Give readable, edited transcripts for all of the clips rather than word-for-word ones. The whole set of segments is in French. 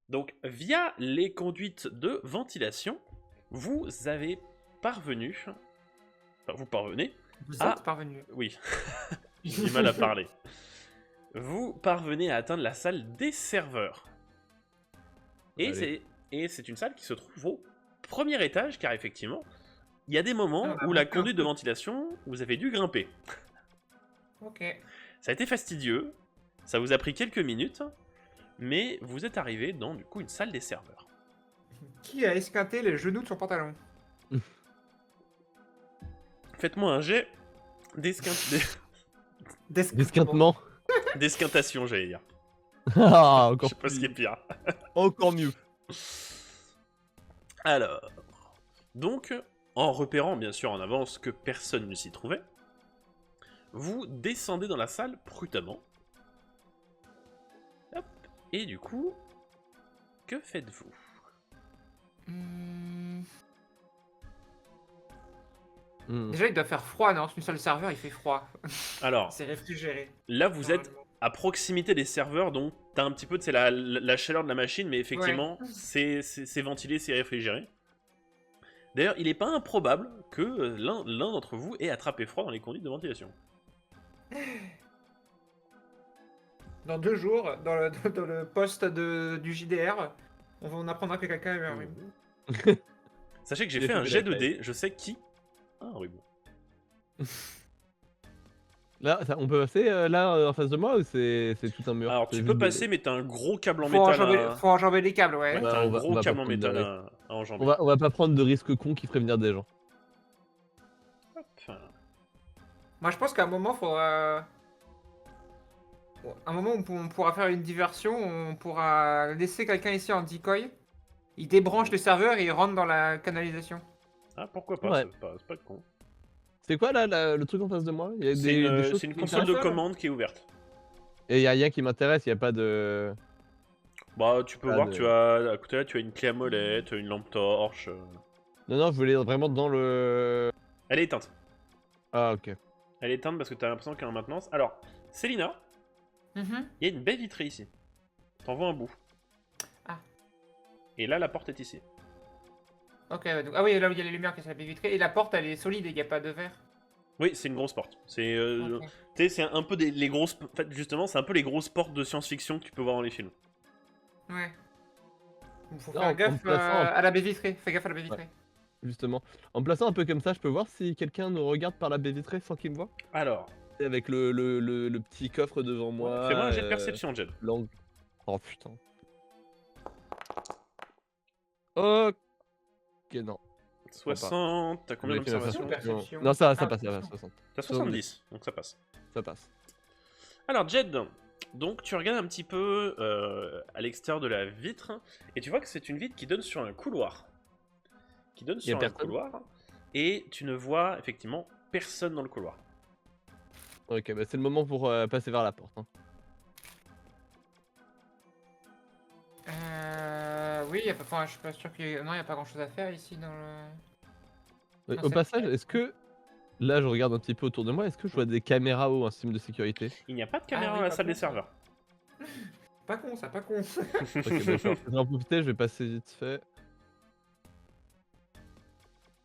Donc, via les conduites de ventilation, vous avez parvenu... Enfin, vous parvenez Vous à... êtes parvenu. Oui, j'ai du mal à parler. Vous parvenez à atteindre la salle des serveurs. Allez. Et c'est une salle qui se trouve au premier étage, car effectivement, il y a des moments On a où la monté un conduite de peu. ventilation, vous avez dû grimper. Ok. Ça a été fastidieux, ça vous a pris quelques minutes, mais vous êtes arrivé dans du coup une salle des serveurs. Qui a esquinté les genoux de son pantalon? Faites-moi un jet D'esquintement. d'esquintation, j'allais dire. Ah, Je encore sais pas ce qui est pire. Encore mieux. Alors, donc, en repérant bien sûr en avance que personne ne s'y trouvait, vous descendez dans la salle prudemment. Hop, et du coup, que faites-vous? Déjà, il doit faire froid, non? C'est une salle de serveur, il fait froid. Alors, C'est réfrigéré. là vous êtes Normalement. à proximité des serveurs, donc t'as un petit peu de la chaleur de la machine, mais effectivement, c'est ventilé, c'est réfrigéré. D'ailleurs, il n'est pas improbable que l'un d'entre vous ait attrapé froid dans les conduites de ventilation. Dans 2 jours, dans le poste du JDR, on apprendra que quelqu'un est un rhume. Sachez que j'ai J'ai fait un fait jet la de dés, je sais qui. Ah oui, bon. Là, on peut passer là en face de moi ou c'est tout un mur? Alors, C'est tu juste peux des- passer, mais t'as un gros câble en Faut métal faut enjamber les câbles, ouais. Ouais, Ouais, t'as un on gros va pas câble en prendre de métal risque. à enjamber. On va pas prendre de risque con qui ferait venir des gens. Hop. Moi, je pense qu'à un moment, faudra... Un moment où on pourra faire une diversion, on pourra laisser quelqu'un ici en decoy. Il débranche les serveurs et il rentre dans la canalisation. Ah, pourquoi pas, Ouais. c'est pas con. C'est quoi là le truc en face de moi? Il y a des choses C'est une qui console de m'intéressent, là commande qui est ouverte. Et il y a rien qui m'intéresse, il y a pas de... Bah, tu peux Pas voir, de- à côté là, tu as une clé à molette, une lampe torche. Non, je voulais vraiment dans le... Elle est éteinte. Ah, ok. Elle est éteinte parce que t'as l'impression qu'elle est en maintenance. Alors, Célina, Mhm. il y a une baie vitrée ici. T'en vois un bout. Ah. Et là, la porte est ici. Ok, ouais, donc... Ah oui, là où il y a les lumières qui sont la baie vitrée. Et la porte, elle est solide et il n'y a pas de verre. Oui, c'est une grosse porte. C'est Ok. tu sais, c'est un peu les grosses... En fait, justement, c'est un peu les grosses portes de science-fiction que tu peux voir dans les films. Ouais. Il faut Non, faire en gaffe plaçant à la baie vitrée. Fais gaffe à la baie vitrée. Justement. En me plaçant un peu comme ça, je peux voir si quelqu'un nous regarde par la baie vitrée sans qu'il me voit? Alors, Et avec le petit coffre devant moi. fais-moi un jet de perception, Jed. L'angle. Oh putain. Ok, non. 60, t'as combien Vérifier ma d'observation? Perception. Non, ça Ah, passe, ça passe, 60. T'as 70, donc ça passe. Ça passe. Alors, Jed, donc tu regardes un petit peu à l'extérieur de la vitre, et tu vois que c'est une vitre qui donne sur un couloir. Qui donne Y a sur un personne couloir, et tu ne vois effectivement personne dans le couloir. Ok, bah c'est le moment pour passer vers la porte. Hein. Oui, enfin, je suis pas sûr qu'il y ait... Non, il n'y a pas grand chose à faire ici dans le... Au cette passage, pièce. est-ce que... Là, je regarde un petit peu autour de moi, est-ce que je vois des caméras ou un système de sécurité? Il n'y a pas de caméra oui, dans la pas salle des con, ça. serveurs. Pas con, ça, pas con. Ok, bah, je vais en profiter, je vais passer vite fait.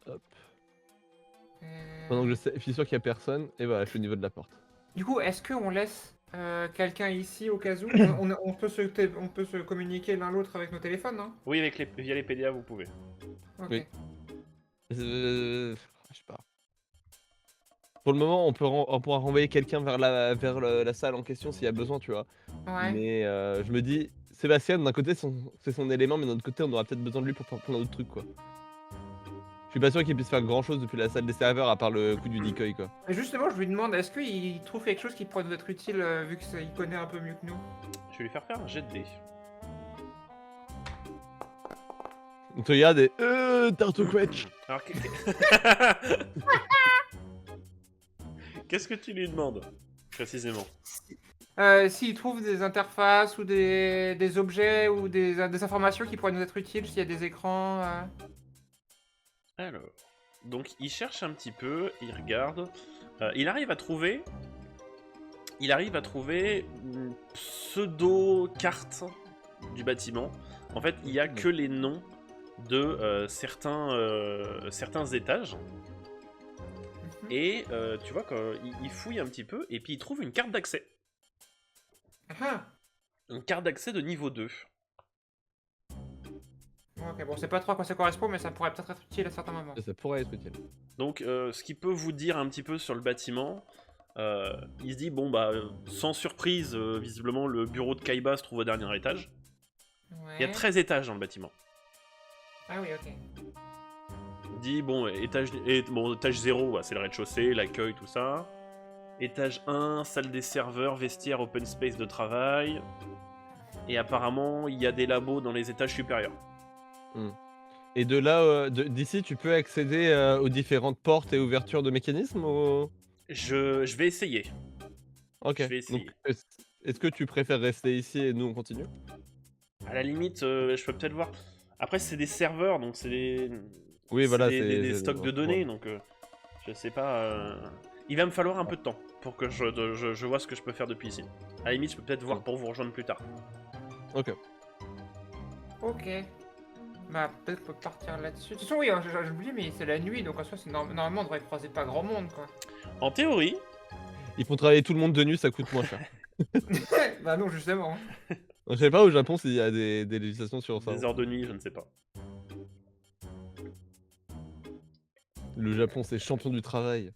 Hop. Pendant que je suis sûr qu'il y a personne, et voilà, je suis au niveau de la porte. Du coup, est-ce qu'on laisse quelqu'un ici au cas où on peut se communiquer l'un l'autre avec nos téléphones, non? Oui, avec via les PDA, vous pouvez. Ok. Oui. Je sais pas. Pour le moment, on pourra renvoyer quelqu'un vers la salle en question s'il y a besoin, tu vois. Ouais. Mais je me dis, Sébastien, d'un côté, c'est son élément, mais d'un autre côté, on aura peut-être besoin de lui pour faire plein d'autres trucs, quoi. Je suis pas sûr qu'il puisse faire grand chose depuis la salle des serveurs à part le coup du decoy, quoi. Et justement, je lui demande, est-ce qu'il trouve quelque chose qui pourrait nous être utile vu qu'il connaît un peu mieux que nous? Je vais lui faire un jet de dés. Donc tu regardes et Tartoquetch. Alors, qu'est-ce que tu lui demandes, précisément? S'il trouve des interfaces ou des objets ou des informations qui pourraient nous être utiles, s'il y a des écrans. Alors, donc il cherche un petit peu, il regarde, il arrive à trouver une pseudo-carte du bâtiment, En fait, il y a que les noms de certains étages. Et tu vois, quand il fouille un petit peu, et puis il trouve une carte d'accès. Ah. Une carte d'accès de niveau 2. Ok, bon, c'est pas trop à quoi ça correspond, mais ça pourrait peut-être être utile à certains moments. Ça pourrait être utile. Donc, ce qui peut vous dire un petit peu sur le bâtiment, il se dit, bon, bah, sans surprise, visiblement, le bureau de Kaiba se trouve au dernier étage. Ouais. Il y a 13 étages dans le bâtiment. Ah oui, ok. Il dit, bon, étage 0, bah, c'est le rez-de-chaussée, l'accueil, tout ça. Étage 1, salle des serveurs, vestiaire, open space de travail. Et apparemment, il y a des labos dans les étages supérieurs. Et de là, d'ici, tu peux accéder aux différentes portes et ouvertures de mécanismes ou... Je vais essayer. Ok. Je vais essayer. Donc, est-ce que tu préfères rester ici et nous on continue? À la limite, je peux peut-être voir. Après, c'est des serveurs, donc c'est des. Oui, voilà, des c'est stocks de données, donc je sais pas. Il va me falloir un peu de temps pour que je vois ce que je peux faire depuis ici. À la limite, je peux peut-être voir pour vous rejoindre plus tard. Ok. Ok. Bah, peut-être qu'on peut partir là-dessus. De toute façon, oui, hein, j'oublie, mais c'est la nuit, donc en soi, normalement, on devrait croiser pas grand monde, quoi. En théorie, Ils font travailler tout le monde de nuit, ça coûte moins cher. Bah non, justement. Je sais pas au Japon s'il y a des législations sur ça. des heures de nuit, je ne sais pas. Le Japon, c'est champion du travail.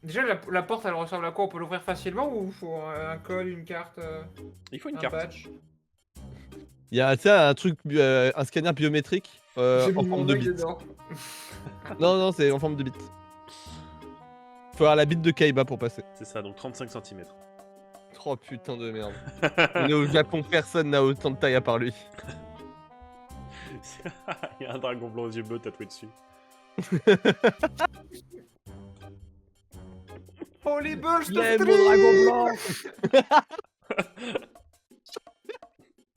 Déjà, la porte, elle ressemble à quoi? On peut l'ouvrir facilement ou faut un code, une carte, Il faut une un carte. badge? Il y a, tu sais, un truc, un scanner biométrique J'ai en mis mon forme de œil bite. dedans. Non, c'est en forme de bite. Faut avoir la bite de Kaiba pour passer. C'est ça, donc 35 cm. Oh putain de merde. On est au Japon, personne n'a autant de taille à part lui. Il y a un dragon blanc aux yeux bleus tatoué dessus. Oh les bœufs, je te J'aime stream! mon dragon blanc.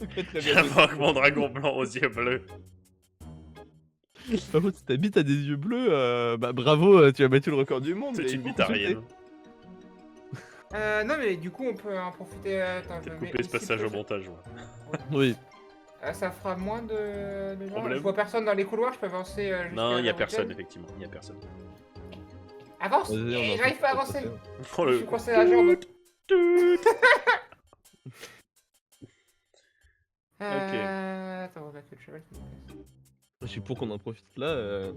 Très bien. J'invoque mon dragon blanc aux yeux bleus. Par contre, si ta bite a des yeux bleus, bah bravo, tu as battu le record du monde. C'est mais une il faut bite consulter. arienne. Non, mais du coup, on peut en profiter. Attends, Peut-être je mets couper ce ici passage que au montage. Ouais. Oui. ça fera moins de gens. Problème. Je vois personne dans les couloirs, je peux avancer. Jusqu'à Non, il y a la personne, routine. effectivement. Il y a personne. Avance! Vas-y, on en J'arrive pas à profite, avancer! Oh, Je suis coincé à la jambe. Attends, on va mettre le cheval qui me plaise. Je suis pour qu'on en profite là.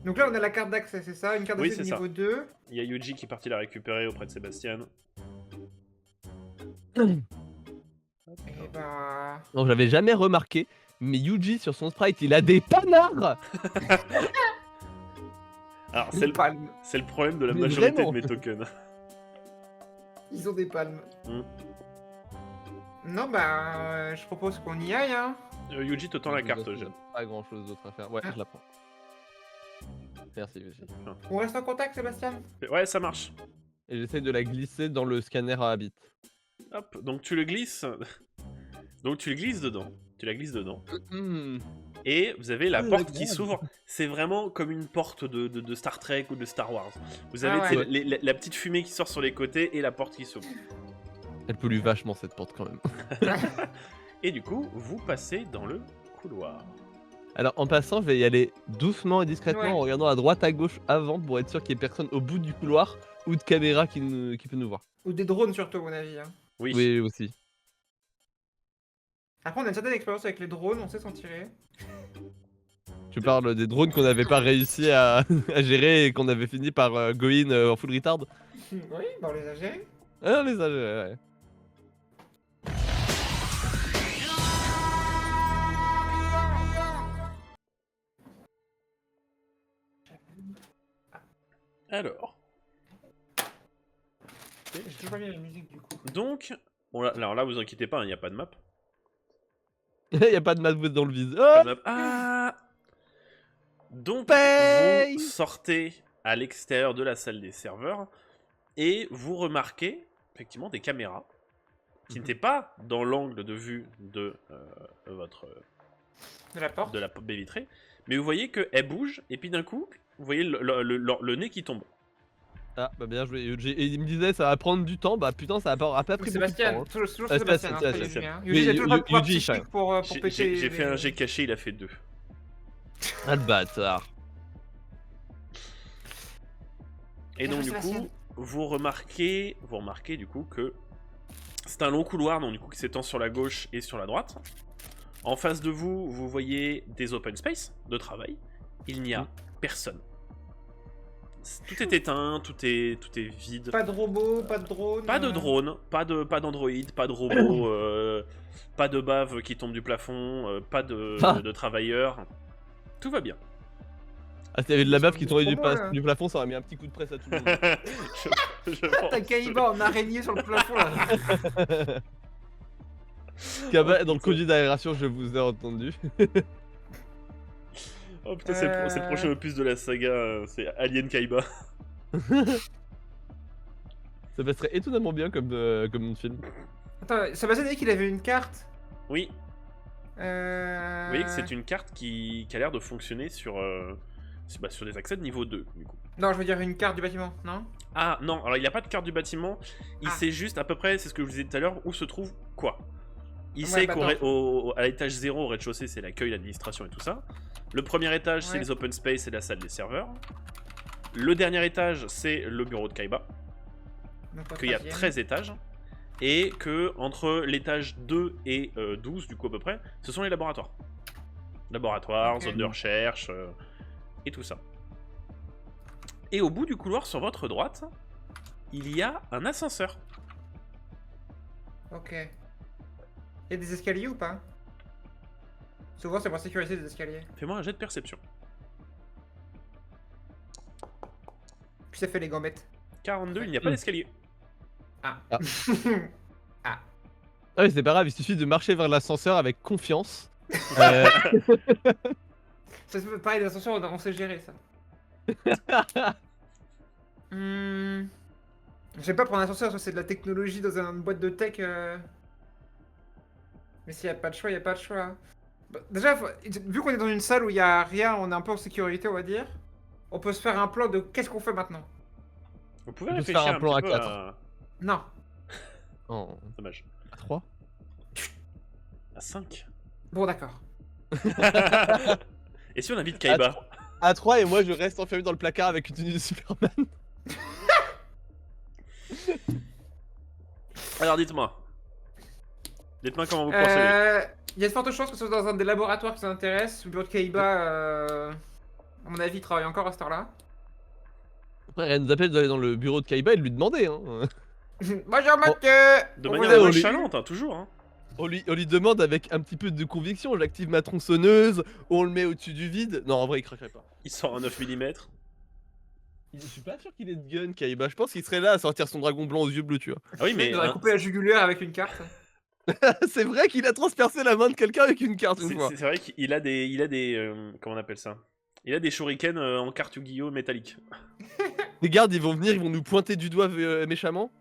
Donc là, on a la carte d'accès, c'est ça? Une carte Oui, d'accès de c'est ça. niveau 2. Il y a Yuji qui est parti la récupérer auprès de Sébastien. Et bah. Non, j'avais jamais remarqué, mais Yuji sur son sprite, il a des panards. Alors, Des c'est le palmes. problème de la Mais majorité vraiment. de mes tokens. Ils ont des palmes. Hmm. Non, bah. Je propose qu'on y aille, hein. Yuji te tend la carte, Jeanne. Pas grand chose d'autre à faire. Ouais, Ah. je la prends. Merci, Yuji. On reste en contact, Sébastien? Ouais, ça marche. Et j'essaie de la glisser dans le scanner à habit. Hop, donc tu le glisses. Donc tu le glisses dedans. Tu la glisses dedans. Et vous avez la porte qui s'ouvre. C'est vraiment comme une porte de Star Trek ou de Star Wars. Vous avez Ah tu sais, ouais. la petite fumée qui sort sur les côtés et la porte qui s'ouvre. Elle pollue vachement cette porte quand même. Et du coup, vous passez dans le couloir. Alors en passant, je vais y aller doucement et discrètement Ouais. en regardant à droite à gauche avant pour être sûr qu'il n'y ait personne au bout du couloir ou de caméra qui peut nous voir. Ou des drones, surtout, à mon avis. Hein. Oui. Oui, aussi. Après, on a une certaine expérience avec les drones, on sait s'en tirer. Tu parles des drones qu'on n'avait pas réussi à, à gérer et qu'on avait fini par go in en full retard. Oui, bah on les a gérés. Ah, on les a gérés, ouais. Alors. J'ai toujours pas mis la musique, du coup. Donc, alors là, vous inquiétez pas, il n'y a pas de map. Il n'y a pas de match dans le vise. Pas Oh de map. Ah Donc, Paye vous sortez à l'extérieur de la salle des serveurs et vous remarquez effectivement des caméras qui n'étaient pas dans l'angle de vue de votre De la porte. de la baie vitrée, mais vous voyez qu'elle bouge et puis d'un coup, vous voyez le nez qui tombe. Ah, bah bien joué. Et il me disait ça va prendre du temps, bah putain, ça a pas pris beaucoup de Sébastien, temps. toujours Ah, Sébastien. Sébastien, Yuji, hein. Mais Yuji, il a toujours pas de pouvoir Yuji, psychique pour péter. J'ai fait un jet caché, il a fait 2. Ah le bâtard. Et donc du coup, vous remarquez du coup que c'est un long couloir donc du coup qui s'étend sur la gauche et sur la droite. En face de vous, vous voyez des open space de travail. Il n'y a personne. Tout est éteint, tout est vide. Pas de robot, pas de drone. Pas de drone, pas d'androïde, pas de robot, pas de bave qui tombe du plafond, pas de travailleurs. Tout va bien. Ah, s'il y avait de la baffe qui tombait Trop beau, là. du plafond, ça aurait mis un petit coup de presse à tout le monde. Je pense. T'as Kaiba en araignée sur le plafond là. Kaba, dans le conduit d'aération, je vous ai entendu. Oh putain, c'est le prochain opus de la saga, c'est Alien Kaiba. Ça passerait étonnamment bien comme nom de film. Attends, Sébastien a dit qu'il avait une carte. Oui, vous voyez que c'est une carte qui a l'air de fonctionner sur des accès de niveau 2, du coup. Non, je veux dire une carte du bâtiment, non? Ah non, alors il n'y a pas de carte du bâtiment, il sait juste à peu près, c'est ce que je vous disais tout à l'heure, où se trouve quoi. Il sait qu'à l'étage 0, au rez-de-chaussée, c'est l'accueil, l'administration et tout ça. Le premier étage, c'est les open space et la salle des serveurs. Le dernier étage, c'est le bureau de Kaiba. Qu'il y a 13 étages. Et que entre l'étage 2 et 12, du coup à peu près, ce sont les laboratoires. Laboratoires, zone de recherche, et tout ça. Et au bout du couloir, sur votre droite, il y a un ascenseur. Ok. Il y a des escaliers ou pas? Souvent c'est pour sécuriser des escaliers. Fais-moi un jet de perception. Puis ça fait les gambettes. 42, il n'y a pas d'escalier. Ah. Ah mais c'est pas grave, il suffit de marcher vers l'ascenseur avec confiance. Ça se fait pareil, l'ascenseur, on sait gérer ça. Je sais pas, pour un ascenseur, c'est de la technologie dans une boîte de tech. Mais s'il n'y a pas de choix, il n'y a pas de choix. Bah, déjà, vu qu'on est dans une salle où il n'y a rien, on est un peu en sécurité, on va dire. On peut se faire un plan de qu'est-ce qu'on fait maintenant. Vous pouvez On peut réfléchir faire un plan petit à peu 4. Non. Oh. Dommage. À 3. À 5. Bon, d'accord. Et si on invite Kaiba? À 3 et moi je reste enfermé dans le placard avec une tenue de Superman. Alors dites-moi. Dites-moi comment vous procédez. Il y a de fortes chances que ce soit dans un des laboratoires qui nous intéresse. Le bureau de Kaiba, à mon avis, il travaille encore à cette heure-là. Après, elle nous appelle d'aller dans le bureau de Kaiba et de lui demander. Hein. Bonjour, Mathieu. De On manière vous a- nonchalante, hein, toujours. Hein. On lui demande avec un petit peu de conviction, j'active ma tronçonneuse, on le met au-dessus du vide. Non, en vrai, il craquerait pas. Il sort un 9 mm. Je suis pas sûr qu'il ait de gun, Kaiba. Je pense qu'il serait là à sortir son dragon blanc aux yeux bleus, tu vois. Ah oui, mais Il aurait coupé la jugulaire avec une carte. C'est vrai qu'il a transpercé la main de quelqu'un avec une carte une fois. c'est vrai qu'il a des comment on appelle ça? Il a des shurikens en carte Yu-Gi-Oh métallique. Les gardes, ils vont venir, ils vont nous pointer du doigt méchamment.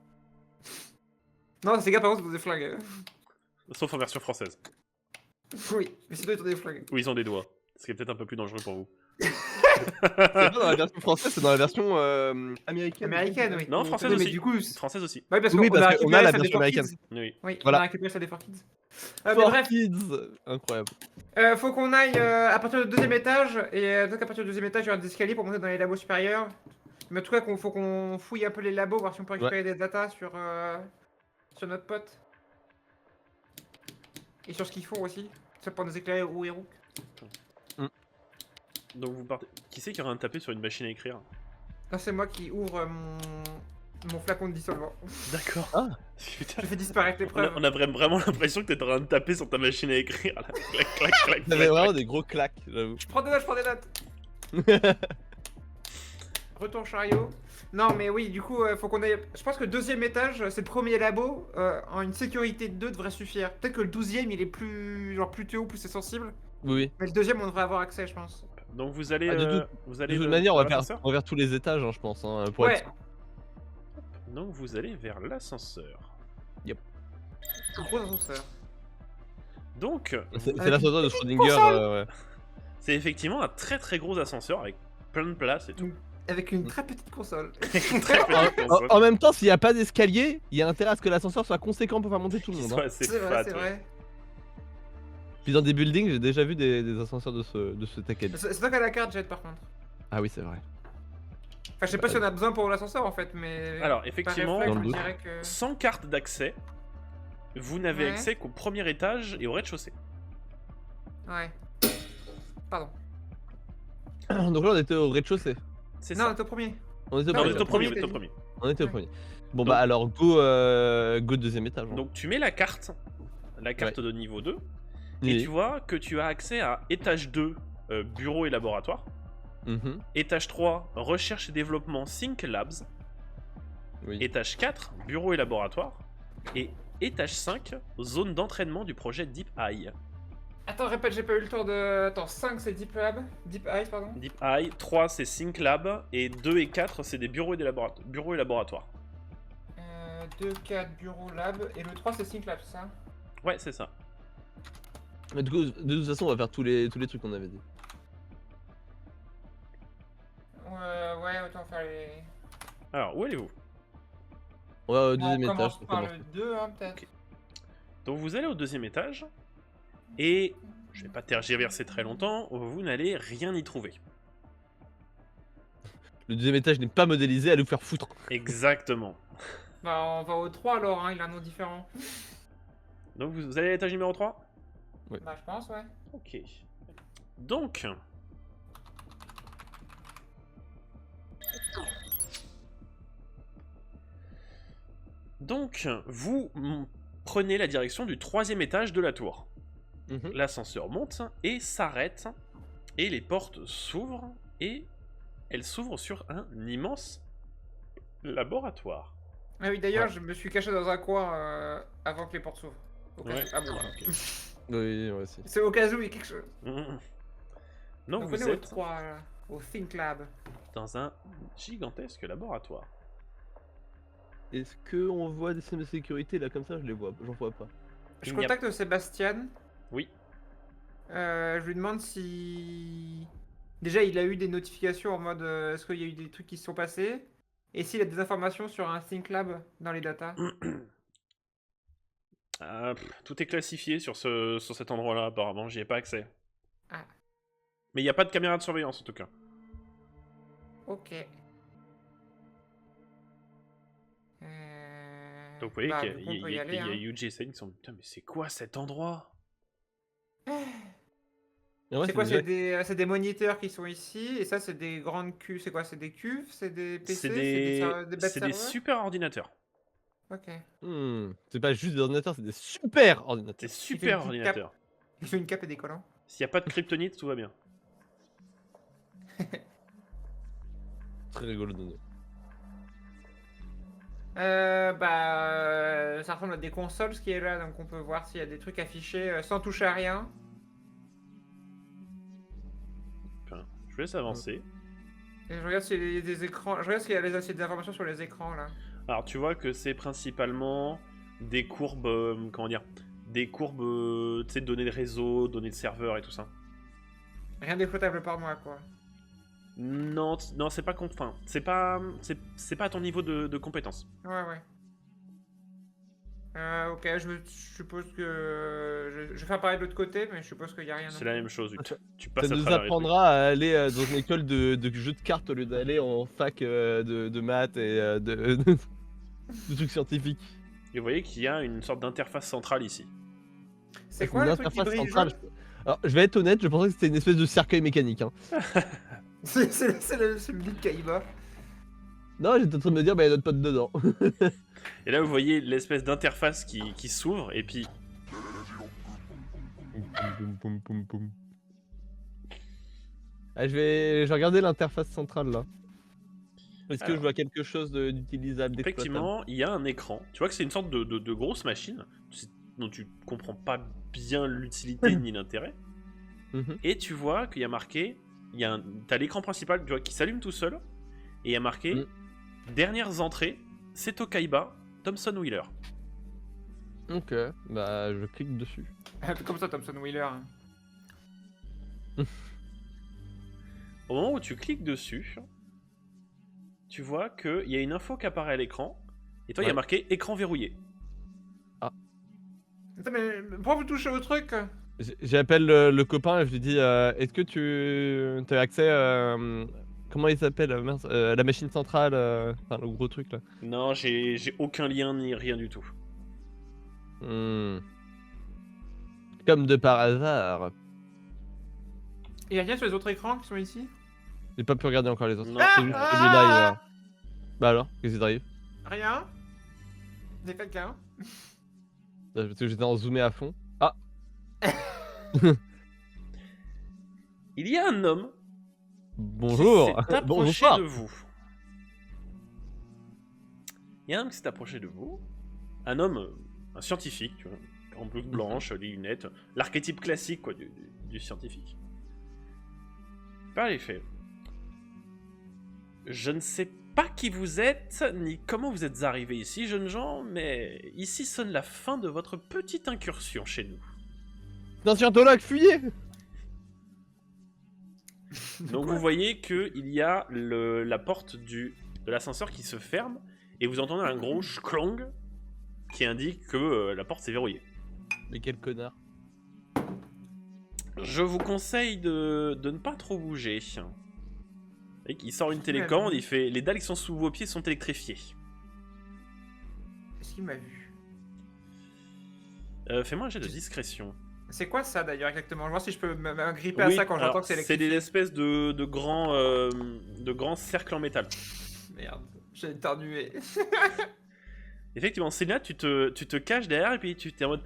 Non, ces gars, par contre, ils ont des flingues. Sauf en version française. Oui, mais c'est toi, ils ont des flingues. Où ils ont des doigts. Ce qui est peut-être un peu plus dangereux pour vous. C'est pas dans la version française, c'est dans la version américaine. Américaine, oui. Non, française Oui, mais aussi. du coup, Française aussi. oui, parce Oui, qu'on a parce qu'on a récupéré la ça des version 4 américaine. Kids. Oui. Oui, Voilà. on a récupéré ça des 4 Kids. Mais For bref, Kids. Incroyable. faut qu'on aille à partir du deuxième étage, et donc à partir du deuxième étage, il y aura des escaliers pour monter dans les labos supérieurs. Mais en tout cas, faut qu'on fouille un peu les labos, voir si on peut récupérer des datas sur notre pote. Et sur ce qu'ils font aussi. Ça pour nous éclairer ou héros. Donc vous partez. Qui c'est qui aura un tapé sur une machine à écrire? Là, c'est moi qui ouvre mon flacon de dissolvant. D'accord. Ah. Putain. Je fais disparaître les preuves. On a vraiment l'impression que t'es en train de taper sur ta machine à écrire. Là. Clac, clac, clac, T'avais vraiment des gros claques, j'avoue. Je prends des notes. Retour chariot. Non, mais oui, du coup, faut qu'on aille. Je pense que le deuxième étage, c'est le premier labo. En une sécurité de 2 devrait suffire. Peut-être que le 12ème, il est plus tôt, plus sensible. Oui. Mais le deuxième, on devrait avoir accès, je pense. Donc vous allez. Vous allez De toute manière, on va vers faire l'ascenseur. tous les étages, hein, je pense. Hein, pour Ouais, être... Donc vous allez vers l'ascenseur. gros ascenseur. Donc, C'est Avec l'ascenseur de une Schrödinger. console. Ouais. c'est effectivement un très très gros ascenseur avec plein de place et tout. avec une très petite console. En même temps, s'il n'y a pas d'escalier, il y a intérêt à ce que l'ascenseur soit conséquent pour faire monter tout le monde. Hein. C'est C'est vrai, fat, c'est ouais. vrai. Puis dans des buildings, j'ai déjà vu des ascenseurs de ce taquet. C'est toi qui as la carte, Jet, par contre. Ah oui, c'est vrai. Enfin, je sais pas si on a besoin pour l'ascenseur en fait, mais. Alors, par effectivement, réflexe, Dans le je doute. dirais que. sans carte d'accès, vous n'avez Ouais. accès qu'au premier étage et au rez-de-chaussée. Ouais. Pardon. Donc là, on était au rez-de-chaussée. C'est Non, ça. t'es au premier. On était au Non, Non, vous premier. êtes au premier, t'as vous êtes au dit. premier. On était au Ouais. premier. Bon, Donc- bah alors, go deuxième étage. Hein. Donc tu mets la carte de niveau 2, et Oui. tu vois que tu as accès à étage 2, bureau et laboratoire, Mhm. étage 3, recherche et développement Think Labs, Oui. étage 4, bureau et laboratoire, et étage 5, zone d'entraînement du projet Deep Eye. Attends, répète, j'ai pas eu le temps de. Attends, 5 c'est Deep Lab. Deep Eyes, pardon. Deep Eye, 3 c'est Think Lab, et 2 et 4 c'est des bureaux et laboratoires. 2, 4, Bureau Lab. Et le 3 c'est Sync Lab, c'est ça? Ouais, c'est ça. Mais du coup, de toute façon, on va faire tous les trucs qu'on avait dit. Ouais, autant faire les. Alors, où allez-vous? On va au On deuxième étage. commence pour par commencer. le 2, hein, peut-être. Ok. Donc vous allez au deuxième étage, et je vais pas tergiverser très longtemps, vous n'allez rien y trouver. Le deuxième étage n'est pas modélisé à nous faire foutre. Exactement. Bah, on va au 3 alors, hein, il a un nom différent. Donc vous allez à l'étage numéro 3? Bah, je pense, ouais. Ok. Donc... vous prenez la direction du troisième étage de la tour. Mhm. L'ascenseur monte et s'arrête, et les portes s'ouvrent, et elles s'ouvrent sur un immense laboratoire. Ah oui, d'ailleurs, Ouais. je me suis caché dans un coin avant que les portes s'ouvrent. Au cas Ouais. où. Ah bon, voilà. Oui, moi aussi. C'est au cas où il y a quelque chose. Donc Donc, on vous est au êtes 3, là, au Think Lab. dans un gigantesque laboratoire. Est-ce que on voit des systèmes de sécurité là comme ça? Je les vois, j'en vois pas. Je Il n'y a- contacte Sébastien. Oui. Je lui demande si. Déjà, il a eu des notifications en mode est-ce qu'il y a eu des trucs qui se sont passés? Et s'il a des informations sur un Think Lab dans les datas? Tout est classifié sur cet endroit-là, apparemment, j'y ai pas accès. Ah. Mais il n'y a pas de caméra de surveillance en tout cas. Ok. Donc vous voyez Bah, qu'il du coup, on peut y y a aller, hein. Yuji et Sen qui sont... Putain, mais c'est quoi cet endroit? Et ouais, C'est quoi? déjà- C'est des moniteurs qui sont ici, et ça, c'est des grandes cuves. C'est quoi? C'est des cuves? C'est des PC? C'est des bêtes c'est des serveurs? super ordinateurs. Ok. C'est pas juste des ordinateurs, c'est des super Des ordinateurs. super petite ordinateurs. Il fait une cape et des collants. S'il n'y a pas de kryptonite, tout va bien. Très rigolo de donner. Ça ressemble à des consoles ce qui est là, donc on peut voir s'il y a des trucs affichés sans toucher à rien. Enfin, je vous laisse avancer. Et je regarde s'il y a des écrans. Je regarde s'il y a des informations sur les écrans là. Alors tu vois que c'est principalement des courbes, comment dire, des courbes, tu sais, données de réseau, données de serveur et tout ça. Rien d'exploitable par moi quoi. Non, non, c'est pas enfin, c'est pas à ton niveau de compétence. Ouais. Ok, je suppose que. Je vais faire pareil de l'autre côté, mais je suppose qu'il n'y a rien. C'est non la plus. même chose. Ça Tu passes Ça à nous travers les trucs. apprendra à aller dans une école de jeux de cartes au lieu d'aller en fac de maths et de trucs scientifiques. Et vous voyez qu'il y a une sorte d'interface centrale ici. C'est Une quoi le truc qui interface brille centrale, jaune Alors, je vais être honnête, je pensais que c'était une espèce de cercueil mécanique. Hein. C'est le lit de Kaiba. Non, j'étais en train de me dire, bah, il y a notre pote dedans. Et là, vous voyez l'espèce d'interface qui s'ouvre, et puis Ah, je vais regarder l'interface centrale là. Est-ce que Alors. je vois quelque chose d'utilisable, d'exploitable? effectivement, il y a un écran. Tu vois que c'est une sorte de grosse machine dont tu comprends pas bien l'utilité ni l'intérêt. Mhm. Et tu vois qu'il y a marqué, t'as l'écran principal, tu vois, qui s'allume tout seul, et il y a marqué dernières entrées, Seto Kaiba, Thomson Wheeler. Ok, bah je clique dessus. Comme ça, Thomson Wheeler. Au moment où tu cliques dessus, tu vois qu'il y a une info qui apparaît à l'écran, et toi, il y a Ouais. marqué écran verrouillé. Attends, mais pourquoi vous touchez au truc? J'appelle le copain et je lui dis est-ce que tu as accès comment il s'appelle mince, la machine centrale, enfin le gros truc là. Non, j'ai aucun lien ni rien du tout. Comme de par hasard. Il y a rien sur les autres écrans qui sont ici? J'ai pas pu regarder encore les autres. Non. C'est juste celui-là, il a... Bah alors, qu'est-ce qui t'arrive? Rien? C'est quelqu'un? Parce que j'étais en zoomé à fond. Ah. Il y a un homme Bonjour. qui s'est approché Bonsoir. de vous. Il y a un homme qui s'est approché de vous. Un homme, un scientifique, tu vois, en blouse blanche, les lunettes, l'archétype classique quoi, du scientifique. Par les faits. Je ne sais pas qui vous êtes, ni comment vous êtes arrivés ici, jeunes gens, mais ici sonne la fin de votre petite incursion chez nous. C'est un scientologue, fuyez. Donc vous voyez qu'il y a la porte de l'ascenseur qui se ferme, et vous entendez un gros clong qui indique que la porte s'est verrouillée. Mais quel connard. Je vous conseille de ne pas trop bouger. Et il sort une télécommande, il fait les dalles qui sont sous vos pieds sont électrifiées. Est-ce qu'il m'a vu? Fais-moi un jet de discrétion. C'est quoi ça d'ailleurs exactement? Je vais voir si je peux m'agripper à Oui, ça quand alors, j'entends que c'est c'est électrifié. des espèces de grands cercles en métal. Merde, j'ai éternué. Effectivement, c'est là, tu te caches derrière et puis tu t'es en mode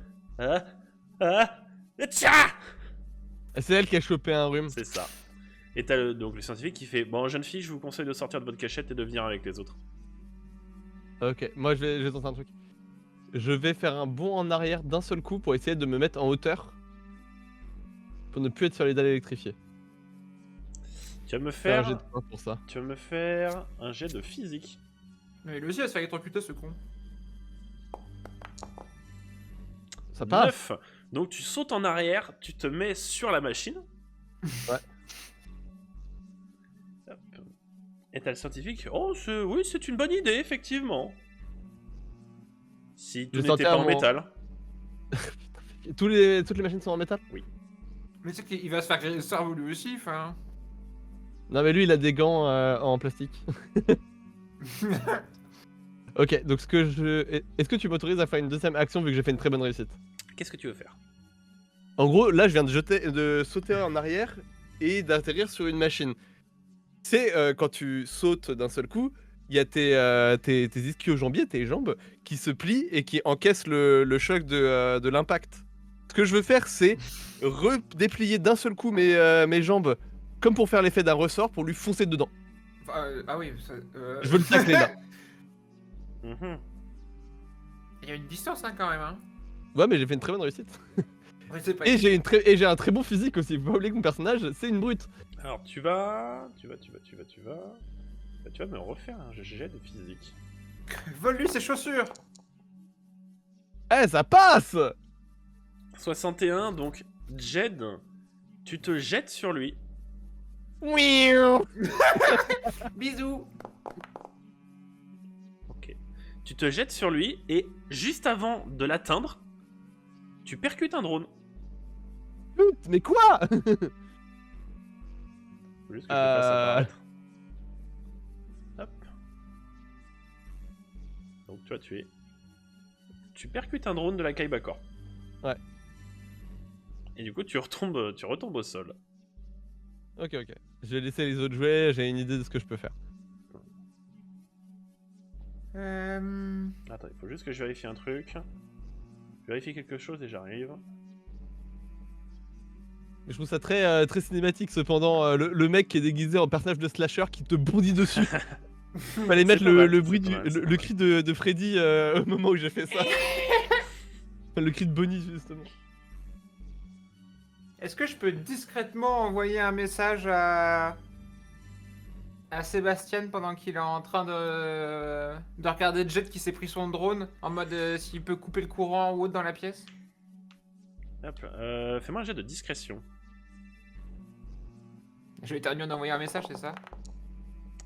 tcha. C'est elle qui a chopé un rhume. C'est ça. Et t'as donc le scientifique qui fait bon, jeune fille, je vous conseille de sortir de votre cachette et de venir avec les autres. Ok, moi je vais tenter un truc. Je vais faire un bond en arrière d'un seul coup pour essayer de me mettre en hauteur. Pour ne plus être sur les dalles électrifiées. Tu vas me Faire un faire, jet de points pour ça. tu vas me faire un jet de physique. Mais lui aussi, il va se faire électrocuter ce con. Ça passe. 9. Donc tu sautes en arrière, tu te mets sur la machine. Ouais. Hop. Et t'as le scientifique. Oh, oui, c'est une bonne idée, effectivement. Si tout Je n'était sentais pas à en mon- métal. Toutes les machines sont en métal? Mais tu sais qu'il va se faire griller le cerveau lui aussi, enfin. Non mais lui il a des gants en plastique. Ok, donc est-ce que tu m'autorises à faire une deuxième action vu que j'ai fait une très bonne réussite? Qu'est-ce que tu veux faire? En gros, là je viens de sauter en arrière et d'atterrir sur une machine. C'est quand tu sautes d'un seul coup, il y a tes ischio-jambiers, tes jambes, qui se plient et qui encaissent le choc de l'impact. Ce que je veux faire, c'est redéplier d'un seul coup mes jambes, comme pour faire l'effet d'un ressort, pour lui foncer dedans. Ah oui, Je veux le tacler là. Mhm. Il y a une distance hein, quand même. Hein. Ouais, mais j'ai fait une très bonne réussite. Je sais pas. Et j'ai un très bon physique aussi. Faut pas oublier que mon personnage, c'est une brute. Alors tu vas me refaire un jet de physique. Vole-lui ses chaussures. Eh, ça passe! 61, donc Jed, tu te jettes sur lui. Oui. Bisous. Ok. Tu te jettes sur lui et juste avant de l'atteindre, tu percutes un drone. Mais quoi? Faut juste que je fasse apparaître. Hop. Donc toi tu percutes un drone de la Kaibakor. Ouais. Et du coup tu retombes au sol. Ok. Je vais laisser les autres jouer. J'ai une idée de ce que je peux faire. Attends, il faut juste que je vérifie un truc. Je vérifie quelque chose et j'arrive. Je trouve ça très cinématique cependant. Le mec qui est déguisé en personnage de slasher qui te bondit dessus. Fallait mettre pas mal, le c'est bruit pas mal, c'est le pas cri de Freddy au moment où j'ai fait ça. Le cri de Bonnie justement. Est-ce que je peux discrètement envoyer un message à Sébastien pendant qu'il est en train de regarder Jet qui s'est pris son drone en mode s'il peut couper le courant ou autre dans la pièce? Hop, fais-moi un jet de discrétion. Je vais éternuer d'envoyer un message, c'est ça?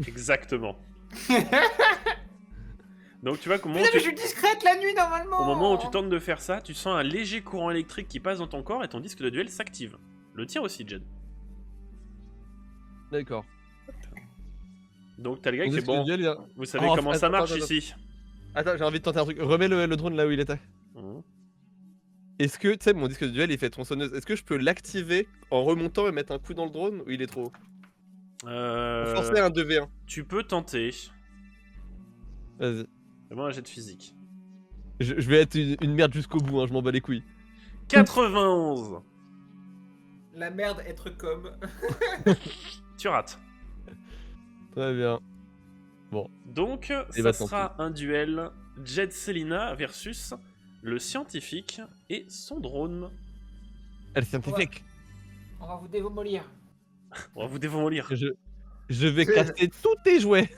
Exactement. Donc tu vois comment Putain, mais je suis discrète la nuit normalement. au moment où tu tentes de faire ça, tu sens un léger courant électrique qui passe dans ton corps et ton disque de duel s'active. Le tien aussi, Jed. D'accord. Donc t'as le gars Mon qui fait disque de bon, duel, il a- vous savez Oh, comment ça attends, marche attends, ici. Attends, j'ai envie de tenter un truc. Remets le drone là où il était. Mhm. Est-ce que, tu sais, mon disque de duel il fait tronçonneuse. Est-ce que je peux l'activer en remontant et mettre un coup dans le drone ou il est trop haut? Pour forcer un 2v1. Tu peux tenter. Vas-y. Fais-moi un jet de physique. Je vais être une merde jusqu'au bout, hein, je m'en bats les couilles. 91. La merde être comme. Tu rates. Très bien. Donc, Et ça bah, sera un duel Jed Selina versus le scientifique et son drone. Elle est scientifique. On va vous démolir. On va vous démolir. Je vais casser tous tes jouets.